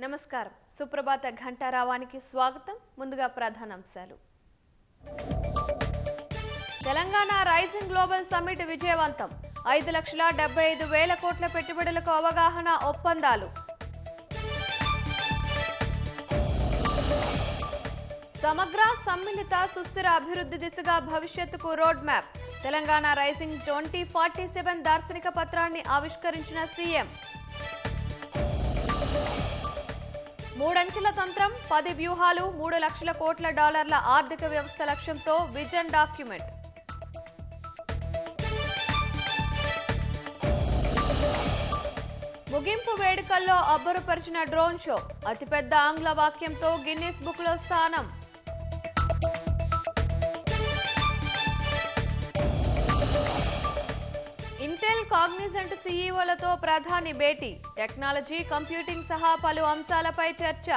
నమస్కారం. సుప్రభాత ఘంటారావానికి స్వాగతం. ముందుగా ప్రధానాంశాలు. తెలంగాణ రైజింగ్ గ్లోబల్ సమ్మిట్ విజయవంతం. 5,75,000 కోట్ల పెట్టుబడులకు అవగాహన ఒప్పందాలు. సమగ్ర సమ్మిళిత సుస్థిర అభివృద్ధి దిశగా భవిష్యత్తుకు రోడ్ మ్యాప్. తెలంగాణ రైజింగ్ 2047 దార్శనిక పత్రాన్ని ఆవిష్కరించిన సీఎం. 3 అంచెల తంత్రం, 10 వ్యూహాలు, 3 లక్షల కోట్ల డాలర్ల ఆర్థిక వ్యవస్థ లక్ష్యంతో విజన్ డాక్యుమెంట్. ముగింపు వేడుకల్లో అబ్బురపరిచిన డ్రోన్ షో. అతిపెద్ద ఆంగ్ల వాక్యంతో గిన్నిస్ బుక్లో స్థానం. ఇంటెల్, కాగ్నిజెంట్ సీఈఓలతో ప్రధాని భేటీ. టెక్నాలజీ, కంప్యూటింగ్ సహా పలు అంశాలపై చర్చ.